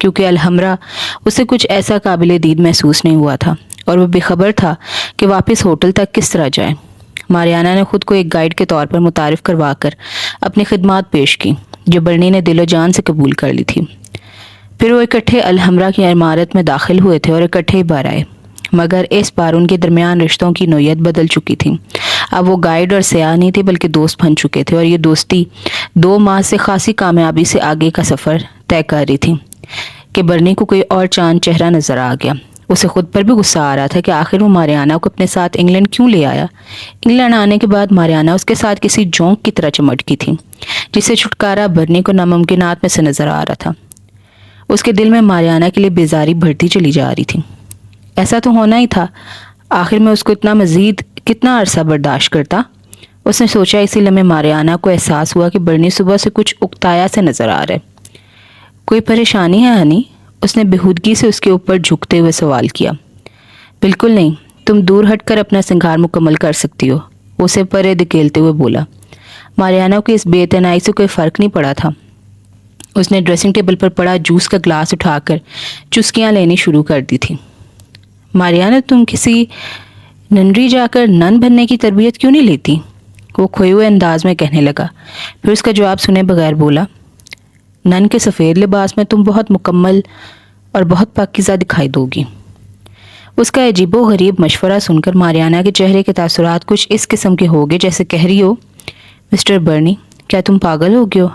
کیونکہ الحمرا اسے کچھ ایسا قابل دید محسوس نہیں ہوا تھا اور وہ بے خبر تھا کہ واپس ہوٹل تک کس طرح جائے۔ ماریانہ نے خود کو ایک گائیڈ کے طور پر متعارف کروا کر اپنی خدمات پیش کی جو برنی نے دل و جان سے قبول کر لی تھی۔ پھر وہ اکٹھے الحمرا کی عمارت میں داخل ہوئے تھے اور اکٹھے ہی باہر آئے، مگر اس بار ان کے درمیان رشتوں کی نوعیت بدل چکی تھی۔ اب وہ گائیڈ اور سیاح نہیں تھے بلکہ دوست بن چکے تھے، اور یہ دوستی 2 ماہ سے خاصی کامیابی سے آگے کا سفر طے کر رہی تھی کہ برنی کو کوئی اور چاند چہرہ نظر آ گیا۔ اسے خود پر بھی غصہ آ رہا تھا کہ آخر وہ ماریانہ کو اپنے ساتھ انگلینڈ کیوں لے آیا۔ انگلینڈ آنے کے بعد ماریانہ اس کے ساتھ کسی جونک کی طرح چمٹکی تھی جسے چھٹکارا برنی کو ناممکنات میں سے نظر آ رہا تھا۔ اس کے دل میں ماریانہ کے لیے بیزاری بڑھتی چلی جا رہی تھی۔ ایسا تو ہونا ہی تھا، آخر میں اس کو اتنا مزید کتنا عرصہ برداشت کرتا۔ اس نے سوچا۔ اسی لمحے ماریانہ کو احساس ہوا کہ برنی صبح سے کچھ اکتایا سے نظر آ رہا ہے۔ کوئی پریشانی ہے ہنی؟ اس نے بےہودگی سے اس کے اوپر جھکتے ہوئے سوال کیا۔ بالکل نہیں، تم دور ہٹ کر اپنا سنگار مکمل کر سکتی ہو، اسے پرے دھکیلتے ہوئے بولا۔ ماریانہ کو اس بے اعتنائی سے کوئی فرق نہیں پڑا تھا۔ اس نے ڈریسنگ ٹیبل پر پڑا جوس کا گلاس اٹھا کر چسکیاں لینی شروع کر دی تھی۔ ماریانہ، تم کسی ننری جا کر نن بننے کی تربیت کیوں نہیں لیتی؟ وہ کھوئے ہوئے انداز میں کہنے لگا، پھر اس کا جواب سنے بغیر بولا، نن کے سفید لباس میں تم بہت مکمل اور بہت پاکیزہ دکھائی دو گی۔ اس کا عجیب و غریب مشورہ سن کر ماریانہ کے چہرے کے تاثرات کچھ اس قسم کے ہو گئے جیسے کہہ رہی ہو، مسٹر برنی، کیا تم پاگل ہو گئے ہو؟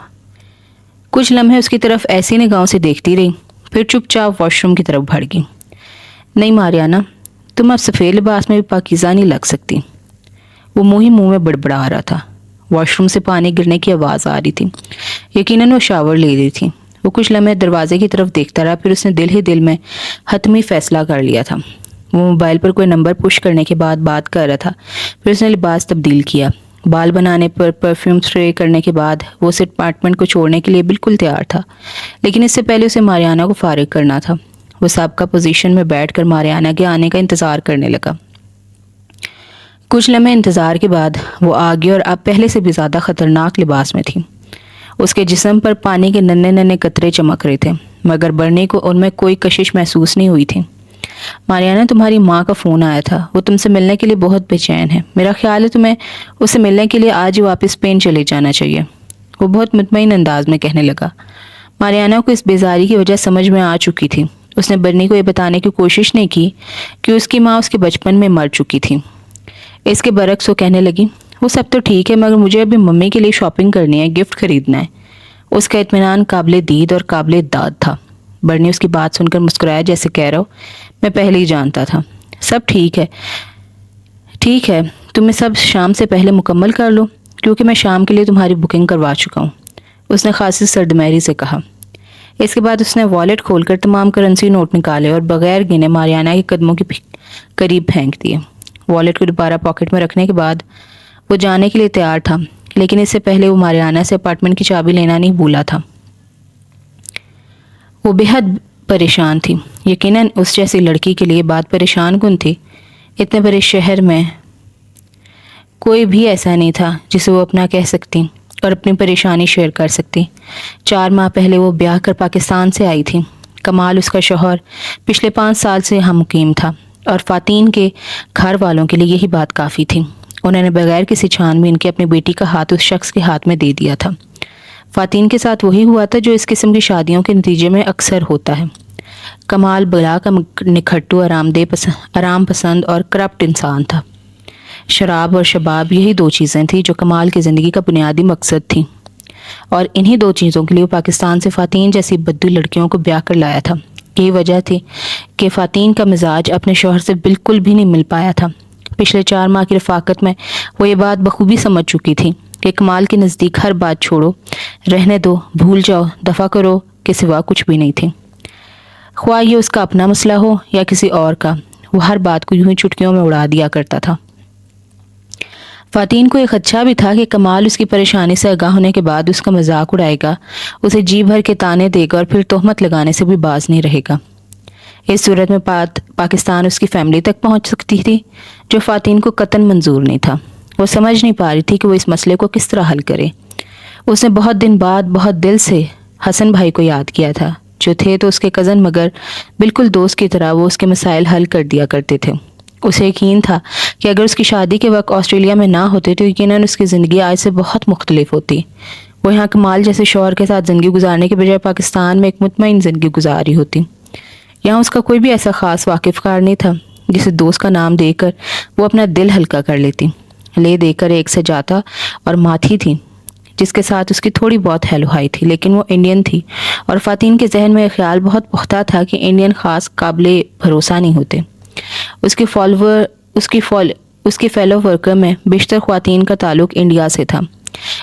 کچھ لمحے اس کی طرف ایسی نگاہوں سے دیکھتی رہی، پھر چپ چاپ واش روم کی طرف بڑھ گئی۔ نہیں ماریانہ، تم اب سفید لباس میں بھی پاکیزہ نہیں لگ سکتی۔ وہ منہ میں بڑبڑا رہا تھا۔ واش روم سے پانی گرنے کی آواز آ رہی تھی۔ یقیناً وہ شاور لے رہی تھی۔ وہ کچھ لمحے دروازے کی طرف دیکھتا رہا، پھر اس نے دل ہی دل میں حتمی فیصلہ کر لیا تھا۔ وہ موبائل پر کوئی نمبر پش کرنے کے بعد بات کر رہا تھا، پھر اس نے لباس تبدیل کیا۔ بال بنانے پر پرفیوم اسپرے کرنے کے بعد وہ اس اپارٹمنٹ کو چھوڑنے کے لیے بالکل تیار تھا، لیکن اس سے پہلے اسے ماریانہ کو فارغ کرنا تھا۔ وہ سابقہ پوزیشن میں بیٹھ کر ماریانہ کے آنے کا انتظار کرنے لگا۔ کچھ لمحے انتظار کے بعد وہ آگے اور اب پہلے سے بھی زیادہ خطرناک لباس میں تھی۔ اس کے جسم پر پانی کے ننھے ننھے قطرے چمک رہے تھے، مگر برنی کو ان میں کوئی کشش محسوس نہیں ہوئی تھی۔ ماریانہ، تمہاری ماں کا فون آیا تھا، وہ تم سے ملنے کے لیے بہت بے چین ہے۔ میرا خیال ہے تمہیں اسے ملنے کے لیے آج ہی واپس اسپین چلے جانا چاہیے۔ وہ بہت مطمئن انداز میں کہنے لگا۔ ماریانہ کو اس بیزاری کی وجہ سمجھ میں آ چکی تھی۔ اس نے برنی کو یہ بتانے کی کوشش نہیں کی کہ اس کی ماں اس کے بچپن میں مر چکی تھی۔ اس کے برعکس وہ کہنے لگی، وہ سب تو ٹھیک ہے، مگر مجھے ابھی ممی کے لیے شاپنگ کرنی ہے، گفٹ خریدنا ہے۔ اس کا اطمینان قابل دید اور قابل داد تھا۔ برنی اس کی بات سن کر مسکرایا جیسے کہہ رہا ہو، میں پہلے ہی جانتا تھا۔ سب ٹھیک ہے، تمہیں سب شام سے پہلے مکمل کر لو، کیونکہ میں شام کے لیے تمہاری بکنگ کروا چکا ہوں، اس نے خاصی سردمہری سے کہا۔ اس کے بعد اس نے والیٹ کھول کر تمام کرنسی نوٹ نکالے اور بغیر گنے ماریانہ کے قدموں کے قریب پھینک دیے۔ والیٹ کو دوبارہ پاکٹ میں رکھنے کے بعد وہ جانے کے لیے تیار تھا، لیکن اس سے پہلے وہ ماریانہ سے اپارٹمنٹ کی چابی لینا نہیں بھولا تھا۔ وہ بے حد پریشان تھی۔ یقیناً اس جیسی لڑکی کے لیے بات پریشان کن تھی۔ اتنے بڑے شہر میں کوئی بھی ایسا نہیں تھا جسے وہ اپنا کہہ سکتی اور اپنی پریشانی شیئر کر سکتی۔ 4 ماہ پہلے وہ بیاہ کر پاکستان سے آئی تھی۔ کمال اس کا شوہر پچھلے 5 سال سے یہاں مقیم تھا اور فاتین کے گھر والوں کے لیے یہی بات کافی تھی۔ انہوں نے بغیر کسی چھان بین کے اپنی بیٹی کا ہاتھ اس شخص کے ہاتھ میں دے دیا تھا۔ فاتین کے ساتھ وہی ہوا تھا جو اس قسم کی شادیوں کے نتیجے میں اکثر ہوتا ہے۔ کمال بلا کا نکھٹو آرام پسند اور کرپٹ انسان تھا۔ شراب اور شباب یہی 2 چیزیں تھیں جو کمال کی زندگی کا بنیادی مقصد تھیں، اور انہی 2 چیزوں کے لیے وہ پاکستان سے فاتین جیسی بدو لڑکیوں کو بیاہ کر لایا تھا۔ یہی وجہ تھی کہ فاتین کا مزاج اپنے شوہر سے بالکل بھی نہیں مل پایا تھا۔ پچھلے 4 ماہ کی رفاقت میں وہ یہ بات بخوبی سمجھ چکی تھی کہ کمال کے نزدیک ہر بات چھوڑو، رہنے دو، بھول جاؤ، دفع کرو کے سوا کچھ بھی نہیں تھی۔ خواہ یہ اس کا اپنا مسئلہ ہو یا کسی اور کا، وہ ہر بات کو یوں ہی چٹکیوں میں اڑا دیا کرتا تھا۔ فاتین کو ایک خدشہ بھی تھا کہ کمال اس کی پریشانی سے آگاہ ہونے کے بعد اس کا مذاق اڑائے گا، اسے جی بھر کے تانے دے گا اور پھر تہمت لگانے سے بھی باز نہیں رہے گا۔ اس صورت میں پاکستان اس کی فیملی تک پہنچ سکتی تھی، جو فاتین کو قطعاً منظور نہیں تھا۔ وہ سمجھ نہیں پا رہی تھی کہ وہ اس مسئلے کو کس طرح حل کرے۔ اس نے بہت دن بعد بہت دل سے حسن بھائی کو یاد کیا تھا، جو تھے تو اس کے کزن مگر بالکل دوست کی طرح وہ اس کے مسائل حل کر دیا کرتے تھے۔ اسے یقین تھا کہ اگر اس کی شادی کے وقت آسٹریلیا میں نہ ہوتے تو یقیناً اس کی زندگی آج سے بہت مختلف ہوتی۔ وہ یہاں کمال جیسے شوہر کے ساتھ زندگی گزارنے کے بجائے پاکستان میں ایک مطمئن زندگی گزاری ہوتی۔ یہاں اس کا کوئی بھی ایسا خاص واقف کار نہیں تھا جسے دوست کا نام دے کر وہ اپنا دل ہلکا کر لیتی۔ لے دے کر ایک سجاتا اور ماتھی تھی جس کے ساتھ اس کی تھوڑی بہت ہیلو ہائی تھی، لیکن وہ انڈین تھی اور فاتین کے ذہن میں خیال بہت پختہ تھا کہ انڈین خاص قابل بھروسہ نہیں ہوتے۔ اس کی فیلو ورکر میں بیشتر خواتین کا تعلق انڈیا سے تھا۔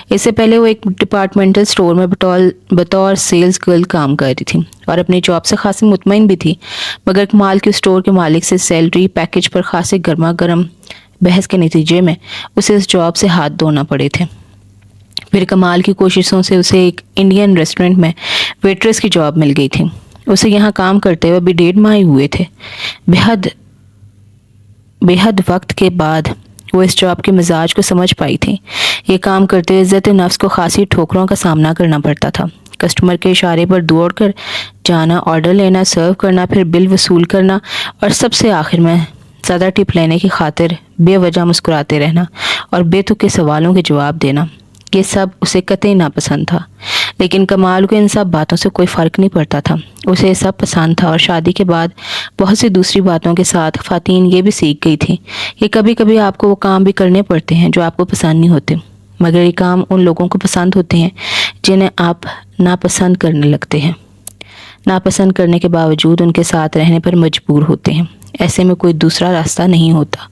اس سے پہلے وہ ایک ڈپارٹمنٹل سٹور میں بطور سیلز گرل کام کر رہی تھی اور اپنی جاب سے خاصی مطمئن بھی تھی، مگر کمال کے سٹور کے مالک سے سیلری پیکج پر خاصے گرما گرم بحث کے نتیجے میں اسے اس جاب سے ہاتھ دھونا پڑے تھے۔ پھر کمال کی کوششوں سے اسے ایک انڈین ریسٹورنٹ میں ویٹریس کی جاب مل گئی تھی۔ اسے یہاں کام کرتے ہوئے ابھی 1.5 ماہ ہی ہوئے تھے۔ بے حد وقت کے بعد وہ اس جاب کے مزاج کو سمجھ پائی تھی۔ یہ کام کرتے ہوئے عزت نفس کو خاصی ٹھوکروں کا سامنا کرنا پڑتا تھا۔ کسٹمر کے اشارے پر دوڑ کر جانا، آرڈر لینا، سرو کرنا، پھر بل وصول کرنا اور سب سے آخر میں زیادہ ٹپ لینے کی خاطر بے وجہ مسکراتے رہنا اور بے تک کے سوالوں کے جواب دینا، یہ سب اسے قطعی ناپسند تھا۔ لیکن کمال کو ان سب باتوں سے کوئی فرق نہیں پڑتا تھا، اسے یہ سب پسند تھا۔ اور شادی کے بعد بہت سی دوسری باتوں کے ساتھ فاتین یہ بھی سیکھ گئی تھی کہ کبھی کبھی آپ کو وہ کام بھی کرنے پڑتے ہیں جو آپ کو پسند نہیں ہوتے، مگر یہ کام ان لوگوں کو پسند ہوتے ہیں جنہیں آپ ناپسند کرنے لگتے ہیں، ناپسند کرنے کے باوجود ان کے ساتھ رہنے پر مجبور ہوتے ہیں۔ ایسے میں کوئی دوسرا راستہ نہیں ہوتا۔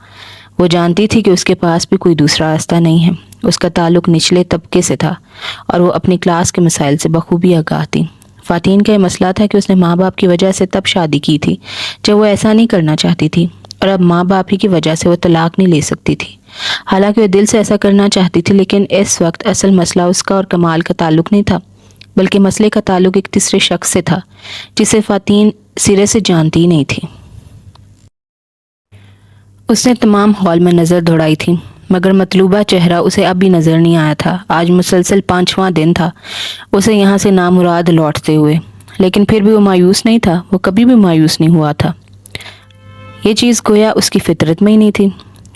وہ جانتی تھی کہ اس کے پاس بھی کوئی دوسرا راستہ نہیں ہے۔ اس کا تعلق نچلے طبقے سے تھا اور وہ اپنی کلاس کے مسائل سے بخوبی آگاہ تھی۔ فاتین کا یہ مسئلہ تھا کہ اس نے ماں باپ کی وجہ سے تب شادی کی تھی جب وہ ایسا نہیں کرنا چاہتی تھی، اور اب ماں باپ ہی کی وجہ سے وہ طلاق نہیں لے سکتی تھی۔ حالانکہ وہ دل سے ایسا کرنا چاہتی تھی، لیکن اس وقت اصل مسئلہ اس کا اور کمال کا تعلق نہیں تھا، بلکہ مسئلے کا تعلق ایک تیسرے شخص سے تھا جسے فاتین سرے سے جانتی ہی نہیں تھی۔ اس نے تمام ہال میں نظر دوڑائی تھی، مگر مطلوبہ چہرہ اسے اب بھی نظر نہیں آیا تھا۔ آج مسلسل 5واں دن تھا اسے یہاں سے نامراد لوٹتے ہوئے، لیکن پھر بھی وہ مایوس نہیں تھا۔ وہ کبھی بھی مایوس نہیں ہوا تھا۔ یہ چیز گویا اس کی فطرت میں ہی نہیں تھی۔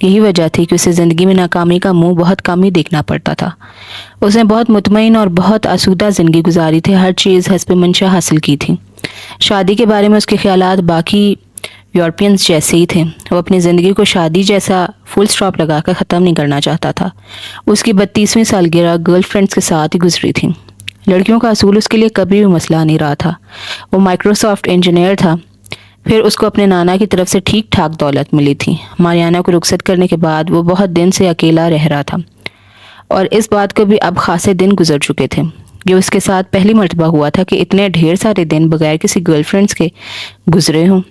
یہی وجہ تھی کہ اسے زندگی میں ناکامی کا منہ بہت کم ہی دیکھنا پڑتا تھا۔ اس نے بہت مطمئن اور بہت آسودہ زندگی گزاری تھی، ہر چیز حسب منشا حاصل کی تھی۔ شادی کے بارے میں اس کے خیالات باقی یورپینز جیسے ہی تھے۔ وہ اپنی زندگی کو شادی جیسا فل سٹاپ لگا کر ختم نہیں کرنا چاہتا تھا۔ اس کی 32ویں سالگرہ گرل فرینڈز کے ساتھ ہی گزری تھی۔ لڑکیوں کا اصول اس کے لیے کبھی بھی مسئلہ نہیں رہا تھا۔ وہ مائکروسافٹ انجینئر تھا، پھر اس کو اپنے نانا کی طرف سے ٹھیک ٹھاک دولت ملی تھی۔ ماریانا کو رخصت کرنے کے بعد وہ بہت دن سے اکیلا رہ رہا تھا، اور اس بات کو بھی اب خاصے دن گزر چکے تھے۔ یہ اس کے ساتھ پہلی مرتبہ ہوا تھا کہ اتنے ڈھیر سارے دن بغیر کسی گرل فرینڈز کے گزرے ہوں۔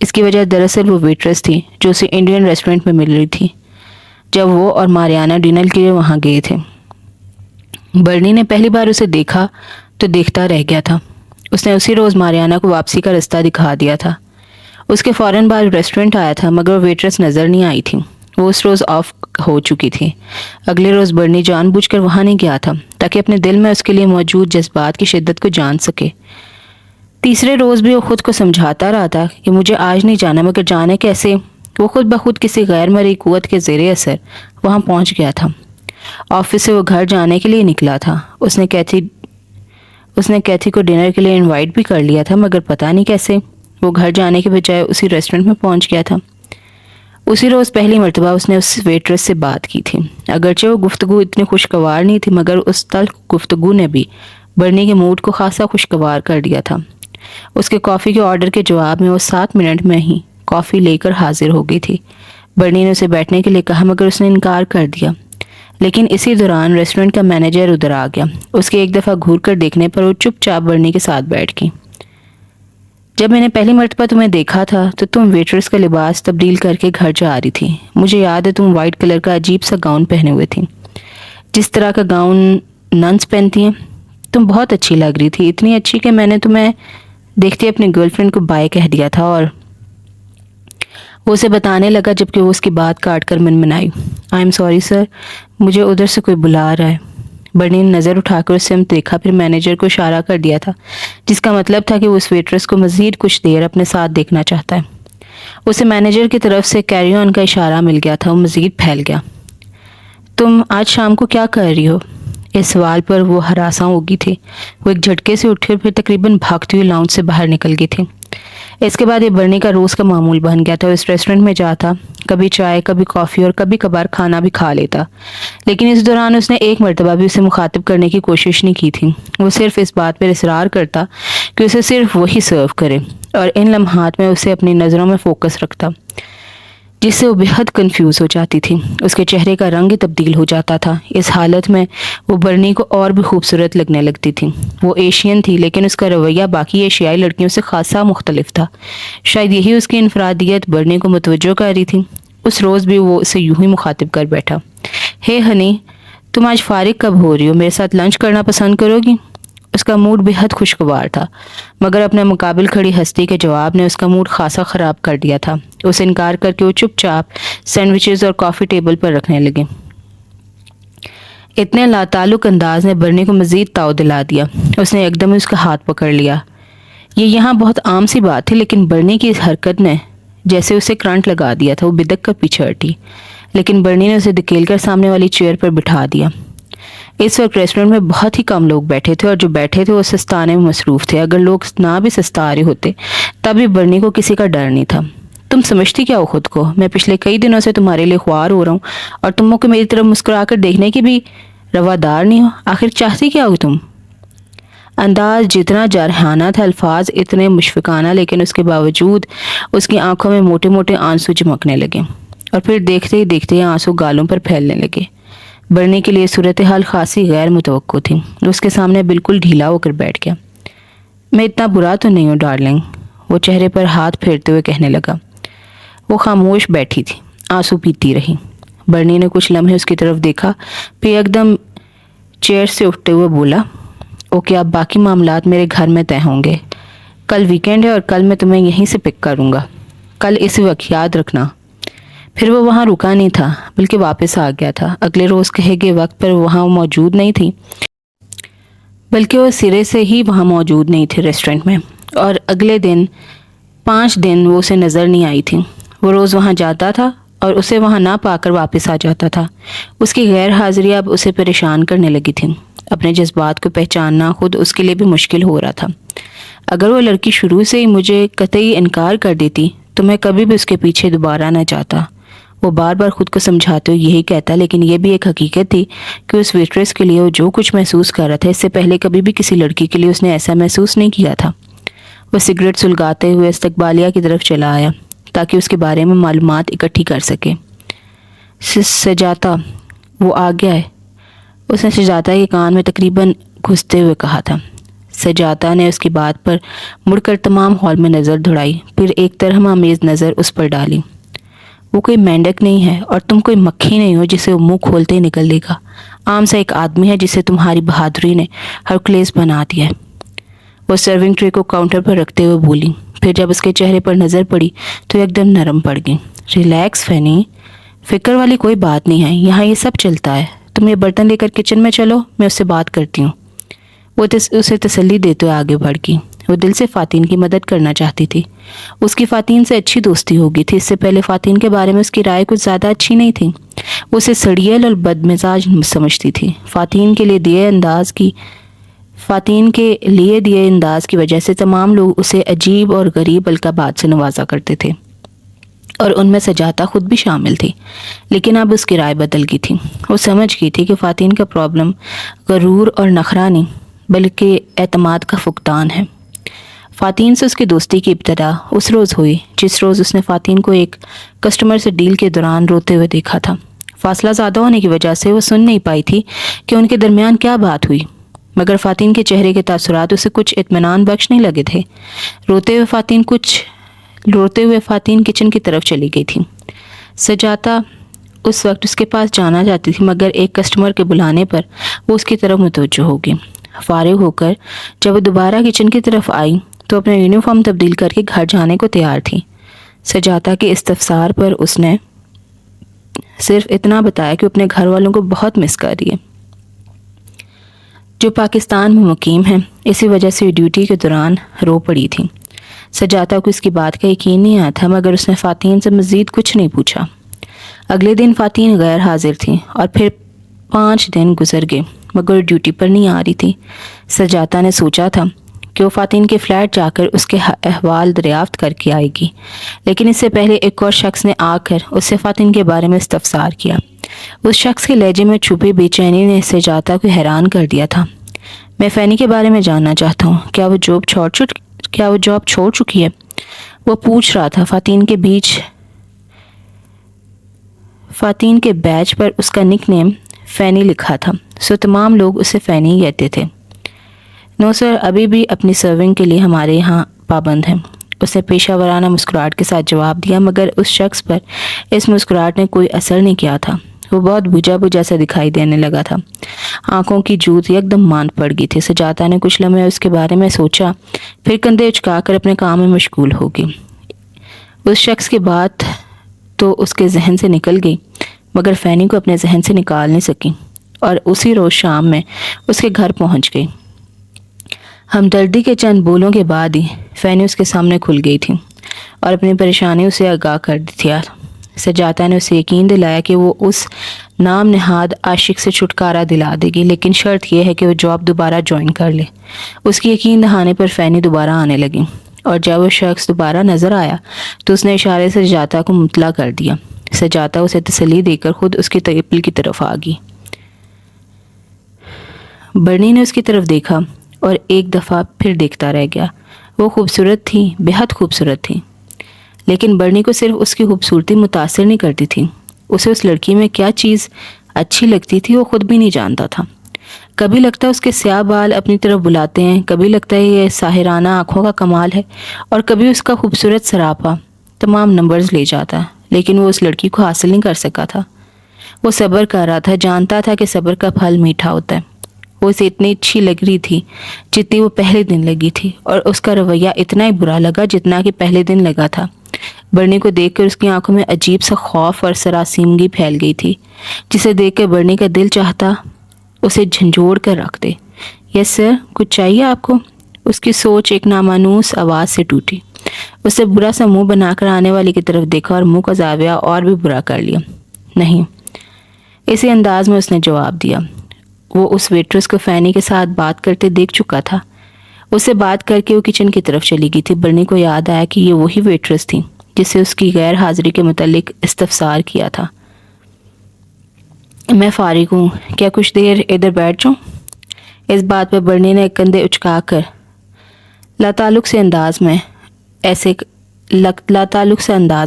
اس کی وجہ دراصل وہ ویٹریس تھی جو اسے انڈین ریسٹورنٹ میں مل رہی تھی جب وہ اور ماریانا ڈنر کے لیے وہاں گئے تھے۔ برنی نے پہلی بار اسے دیکھا تو دیکھتا رہ گیا تھا۔ اس نے اسی روز ماریانا کو واپسی کا رستہ دکھا دیا تھا۔ اس کے فوراً بعد ریسٹورنٹ آیا تھا، مگر ویٹریس نظر نہیں آئی تھی۔ وہ اس روز آف ہو چکی تھی۔ اگلے روز برنی جان بوجھ کر وہاں نہیں گیا تھا تاکہ اپنے دل میں اس کے لیے موجود جذبات کی شدت کو جان سکے۔ تیسرے روز بھی وہ خود کو سمجھاتا رہا تھا کہ مجھے آج نہیں جانا، مگر جانے کیسے؟ وہ خود بخود کسی غیر مرئی قوت کے زیر اثر وہاں پہنچ گیا تھا۔ آفس سے وہ گھر جانے کے لیے نکلا تھا۔ اس نے کیتھی کو ڈنر کے لیے انوائٹ بھی کر لیا تھا، مگر پتہ نہیں کیسے وہ گھر جانے کے بجائے اسی ریسٹورنٹ میں پہنچ گیا تھا۔ اسی روز پہلی مرتبہ اس نے اس ویٹریس سے بات کی تھی۔ اگرچہ وہ گفتگو اتنی خوشگوار نہیں تھی، مگر اس تلخ گفتگو نے بھی برنی کے موڈ کو خاصا خوشگوار کر دیا تھا۔ اس کے کافی کے آرڈر کے جواب میں وہ 7 منٹ میں ہی کافی لے کر حاضر ہو گئی تھی۔ برنی نے اسے بیٹھنے کے لیے کہا، مگر اس نے انکار کر دیا۔ لیکن اسی دوران ریسٹورنٹ کا مینیجر ادھر آ گیا۔ اس کے ایک دفعہ گھور کر دیکھنے پر وہ چپ چاپ برنی کے ساتھ بیٹھ گئی۔ جب میں نے پہلی مرتبہ تمہیں دیکھا تھا تو تم ویٹریس کا لباس تبدیل کر کے گھر جا رہی تھی۔ مجھے یاد ہے تم وائٹ کلر کا عجیب سا گاؤن پہنے ہوئے تھی، جس طرح کا گاؤن ننس پہنتی ہیں۔ تم بہت اچھی لگ رہی تھی، اتنی اچھی کہ میں نے تمہیں دیکھتے اپنی گرل فرینڈ کو بائے کہہ دیا تھا، اور وہ اسے بتانے لگا جبکہ وہ اس کی بات کاٹ کر منمنائی، آئی ایم سوری سر، مجھے ادھر سے کوئی بلا رہا ہے۔ برنی نے نظر اٹھا کر اس سے دیکھا، پھر مینیجر کو اشارہ کر دیا تھا، جس کا مطلب تھا کہ وہ اس ویٹرس کو مزید کچھ دیر اپنے ساتھ دیکھنا چاہتا ہے۔ اسے مینیجر کی طرف سے کیری آن کا اشارہ مل گیا تھا، وہ مزید پھیل گیا۔ تم آج شام کو کیا کر رہی ہو؟ اس سوال پر وہ ہراساں ہو گئی تھی۔ وہ ایک جھٹکے سے اٹھی اور پھر تقریباً بھاگتی ہوئی لاؤنج سے باہر نکل گئی تھی۔ اس کے بعد یہ برنی کا روز کا معمول بن گیا تھا۔ وہ اس ریسٹورنٹ میں جاتا، کبھی چائے، کبھی کافی اور کبھی کبھار کھانا بھی کھا لیتا، لیکن اس دوران اس نے ایک مرتبہ بھی اسے مخاطب کرنے کی کوشش نہیں کی تھی۔ وہ صرف اس بات پر اصرار کرتا کہ اسے صرف وہی سرو کرے اور ان لمحات میں اسے اپنی نظروں میں فوکس رکھتا، جس سے وہ بہت کنفیوز ہو جاتی تھی۔ اس کے چہرے کا رنگ ہی تبدیل ہو جاتا تھا۔ اس حالت میں وہ برنی کو اور بھی خوبصورت لگنے لگتی تھی۔ وہ ایشین تھی، لیکن اس کا رویہ باقی ایشیائی لڑکیوں سے خاصا مختلف تھا۔ شاید یہی اس کی انفرادیت برنی کو متوجہ کر رہی تھی۔ اس روز بھی وہ اسے یوں ہی مخاطب کر بیٹھا، ہے ہنی، تم آج فارغ کب ہو رہی ہو؟ میرے ساتھ لنچ کرنا پسند کرو گی؟ اس کا موڈ بہت خوشگوار تھا، مگر اپنے مقابل کھڑی ہستی کے جواب نے اس کا موڈ خاصا خراب کر دیا تھا۔ اسے انکار کر کے وہ چپ چاپ سینڈوچز اور کافی ٹیبل پر رکھنے لگے۔ اتنے لاتعلق انداز نے برنی کو مزید تاؤ دلا دیا۔ اس نے ایک دم اس کا ہاتھ پکڑ لیا۔ یہ یہاں بہت عام سی بات تھی، لیکن برنی کی اس حرکت نے جیسے اسے کرنٹ لگا دیا تھا۔ وہ بدک کر پیچھے ہٹی، لیکن برنی نے اسے دھکیل کر سامنے والی چیئر پر بٹھا دیا۔ اس وقت ریسٹورنٹ میں بہت ہی کم لوگ بیٹھے تھے، اور جو بیٹھے تھے وہ سستانے میں مصروف تھے۔ اگر لوگ نہ بھی سستا رہے ہوتے تب بھی برنی کو کسی کا ڈر نہیں تھا۔ تم سمجھتی کیا ہو خود کو؟ میں پچھلے کئی دنوں سے تمہارے لیے خوار ہو رہا ہوں، اور تم کو میری طرف مسکرا کر دیکھنے کی بھی روادار نہیں ہو۔ آخر چاہتی کیا ہو تم؟ انداز جتنا جارحانہ تھا، الفاظ اتنے مشفقانہ، لیکن اس کے باوجود اس کی آنکھوں میں موٹے موٹے آنسو چمکنے لگے، اور پھر دیکھتے ہی دیکھتے آنسو گالوں پر پھیلنے لگے۔ برنی کے لیے صورتحال خاصی غیر متوقع تھی۔ اس کے سامنے بالکل ڈھیلا ہو کر بیٹھ گیا۔ میں اتنا برا تو نہیں ہوں ڈارلنگ، وہ چہرے پر ہاتھ پھیرتے ہوئے کہنے لگا۔ وہ خاموش بیٹھی تھی، آنسو پیتی رہی۔ برنی نے کچھ لمحے اس کی طرف دیکھا، پھر ایک دم چیئر سے اٹھتے ہوئے بولا، اوکے، اب باقی معاملات میرے گھر میں طے ہوں گے۔ کل ویکینڈ ہے اور کل میں تمہیں یہیں سے پک کروں گا۔ کل اسی وقت، یاد رکھنا۔ پھر وہ وہاں رکا نہیں تھا، بلکہ واپس آ گیا تھا۔ اگلے روز کہے گئے وقت پر وہاں موجود نہیں تھی، بلکہ وہ سرے سے ہی وہاں موجود نہیں تھے ریسٹورنٹ میں، اور اگلے دن 5 دن وہ اسے نظر نہیں آئی تھی۔ وہ روز وہاں جاتا تھا اور اسے وہاں نہ پا کر واپس آ جاتا تھا۔ اس کی غیر حاضری اب اسے پریشان کرنے لگی تھی۔ اپنے جذبات کو پہچاننا خود اس کے لیے بھی مشکل ہو رہا تھا۔ اگر وہ لڑکی شروع سے ہی مجھے قطعی انکار کر دیتی تو میں کبھی بھی اس کے پیچھے دوبارہ نہ جاتا، وہ بار بار خود کو سمجھاتے ہوئے یہی کہتا، لیکن یہ بھی ایک حقیقت تھی کہ اس ویٹریس کے لیے وہ جو کچھ محسوس کر رہا تھا، اس سے پہلے کبھی بھی کسی لڑکی کے لیے اس نے ایسا محسوس نہیں کیا تھا۔ وہ سگریٹ سلگاتے ہوئے استقبالیہ کی طرف چلا آیا تاکہ اس کے بارے میں معلومات اکٹھی کر سکے۔ سجاتا، وہ آ گیا ہے، اس نے سجاتا کے کان میں تقریباً گھستے ہوئے کہا تھا۔ سجاتا نے اس کی بات پر مڑ کر تمام ہال میں نظر دوڑائی، پھر ایک ترہم آمیز نظر اس پر ڈالی۔ وہ کوئی مینڈک نہیں ہے اور تم کوئی مکھی نہیں ہو جسے وہ منہ کھولتے ہی نکل دے گا۔ عام سا ایک آدمی ہے جسے تمہاری بہادری نے ہرکلیس بنا دیا ہے۔ وہ سرونگ ٹرے کو کاؤنٹر پر رکھتے ہوئے بولی، پھر جب اس کے چہرے پر نظر پڑی تو ایک دم نرم پڑ گئی۔ ریلیکس فینی، فکر والی کوئی بات نہیں ہے، یہاں یہ سب چلتا ہے۔ تم یہ برتن لے کر کچن میں چلو، میں اس سے بات کرتی ہوں۔ وہ اسے تسلی دیتے ہوئے آگے بڑھ گئی۔ وہ دل سے فاتین کی مدد کرنا چاہتی تھی۔ اس کی فاتین سے اچھی دوستی ہو گئی تھی۔ اس سے پہلے فاتین کے بارے میں اس کی رائے کچھ زیادہ اچھی نہیں تھی۔ وہ اسے سڑیل اور بدمزاج سمجھتی تھی۔ فاتین کے لیے دیے انداز کی وجہ سے تمام لوگ اسے عجیب اور غریب القابات سے نوازا کرتے تھے، اور ان میں سجاتا خود بھی شامل تھی۔ لیکن اب اس کی رائے بدل گئی تھی۔ وہ سمجھ گئی تھی کہ فاتین کا پرابلم غرور اور نخرہ نہیں، بلکہ اعتماد کا فقدان ہے۔ فاتین سے اس کی دوستی کی ابتدا اس روز ہوئی جس روز اس نے فاتین کو ایک کسٹمر سے ڈیل کے دوران روتے ہوئے دیکھا تھا۔ فاصلہ زیادہ ہونے کی وجہ سے وہ سن نہیں پائی تھی کہ ان کے درمیان کیا بات ہوئی، مگر فاتین کے چہرے کے تاثرات اسے کچھ اطمینان بخش نہیں لگے تھے۔ روتے ہوئے فاتین کچن کی طرف چلی گئی تھی۔ سجاتا اس وقت اس کے پاس جانا چاہتی تھی، مگر ایک کسٹمر کے بلانے پر وہ اس کی طرف متوجہ ہو گئی۔ فارغ ہو کر جب وہ دوبارہ کچن کی طرف آئی تو اپنا یونیفارم تبدیل کر کے گھر جانے کو تیار تھی۔ سجاتا کے استفسار پر اس نے صرف اتنا بتایا کہ وہ اپنے گھر والوں کو بہت مس کر رہی ہے۔ جو پاکستان میں مقیم ہیں، اسی وجہ سے ڈیوٹی کے دوران رو پڑی تھی۔ سجادہ کو اس کی بات کا یقین نہیں آیا تھا، مگر اس نے فاتین سے مزید کچھ نہیں پوچھا۔ اگلے دن فاتین غیر حاضر تھی اور پھر 5 دن گزر گئے مگر ڈیوٹی پر نہیں آ رہی تھی۔ سجادہ نے سوچا تھا کہ وہ فاتین کے فلیٹ جا کر اس کے احوال دریافت کر کے آئے گی، لیکن اس سے پہلے ایک اور شخص نے آ کر اس سے فاتین کے بارے میں استفسار کیا۔ اس شخص کے لہجے میں چھپی بے چینی نے سجادہ کو حیران کر دیا تھا۔ میں فینی کے بارے میں جاننا چاہتا ہوں، کیا وہ جاب چھوڑ چکی ہے؟ وہ پوچھ رہا تھا۔ فاتین کے بیج پر اس کا نک نیم فینی لکھا تھا، سو تمام لوگ اسے فینی کہتے تھے۔ نو سر، ابھی بھی اپنی سرونگ کے لیے ہمارے یہاں پابند ہیں، اس نے پیشہ ورانہ مسکراہٹ کے ساتھ جواب دیا، مگر اس شخص پر اس مسکراہٹ نے کوئی اثر نہیں کیا تھا۔ وہ بہت بجھا بجھا سا دکھائی دینے لگا تھا، آنکھوں کی جوت یکدم ماند پڑ گئی تھی۔ سجادہ نے کچھ لمحے اس کے بارے میں سوچا، پھر کندھے اچکا کر اپنے کام میں مشغول ہو گئی۔ اس شخص کی بات تو اس کے ذہن سے نکل گئی، مگر فینی کو اپنے ذہن سے نکال نہیں سکی، اور اسی روز شام میں اس کے گھر پہنچ گئی۔ ہمدردی کے چند بولوں کے بعد ہی فینی اس کے سامنے کھل گئی تھی اور اپنی پریشانی اسے آگاہ کر دی تھی۔ سجادہ نے اسے یقین دلایا کہ وہ اس نام نہاد عاشق سے چھٹکارا دلا دے گی، لیکن شرط یہ ہے کہ وہ جاب دوبارہ جوائن کر لے۔ اس کی یقین دہانے پر فینی دوبارہ آنے لگی، اور جب وہ شخص دوبارہ نظر آیا تو اس نے اشارے سے سجادہ کو مطلع کر دیا۔ سجادہ اسے تسلی دے کر خود اس کی ٹیبل کی طرف آ گئی۔ برنی نے اس کی طرف دیکھا اور ایک دفعہ پھر دیکھتا رہ گیا۔ وہ خوبصورت تھی، بے حد خوبصورت تھی، لیکن برنی کو صرف اس کی خوبصورتی متاثر نہیں کرتی تھی، اسے اس لڑکی میں کیا چیز اچھی لگتی تھی وہ خود بھی نہیں جانتا تھا۔ کبھی لگتا ہے اس کے سیاہ بال اپنی طرف بلاتے ہیں، کبھی لگتا ہے یہ ساحرانہ آنکھوں کا کمال ہے، اور کبھی اس کا خوبصورت سراپا تمام نمبرز لے جاتا ہے، لیکن وہ اس لڑکی کو حاصل نہیں کر سکا تھا۔ وہ صبر کر رہا تھا، جانتا تھا کہ صبر کا پھل میٹھا ہوتا ہے۔ وہ اسے اتنی اچھی لگ رہی تھی جتنی وہ پہلے دن لگی تھی، اور اس کا رویہ اتنا ہی برا لگا جتنا کہ پہلے دن لگا تھا۔ برنی کو دیکھ کر اس کی آنکھوں میں عجیب سا خوف اور سراسیمگی پھیل گئی تھی، جسے دیکھ کر برنی کا دل چاہتا اسے جھنجھوڑ کر رکھ دے۔ یس سر، کچھ چاہیے آپ کو؟ اس کی سوچ ایک نامانوس آواز سے ٹوٹی۔ اس سے برا سا منہ بنا کر آنے والی کی طرف دیکھا اور منہ کا زاویہ اور بھی برا کر لیا۔ نہیں، اسی انداز میں اس نے جواب دیا۔ وہ اس ویٹرس کو فینی کے ساتھ بات کرتے دیکھ چکا تھا۔ اس سے بات کر کے وہ کچن کی طرف چلی گئی تھی۔ برنی کو یاد آیا کہ یہ وہی ویٹرس تھی جس سے اس کی غیر حاضری کے متعلق استفسار کیا تھا۔ میں فارغ ہوں، کیا کچھ دیر ادھر بیٹھ جاؤں؟ اس بات پر برنی نے کندھے اچکا کر لاتعلق سے انداز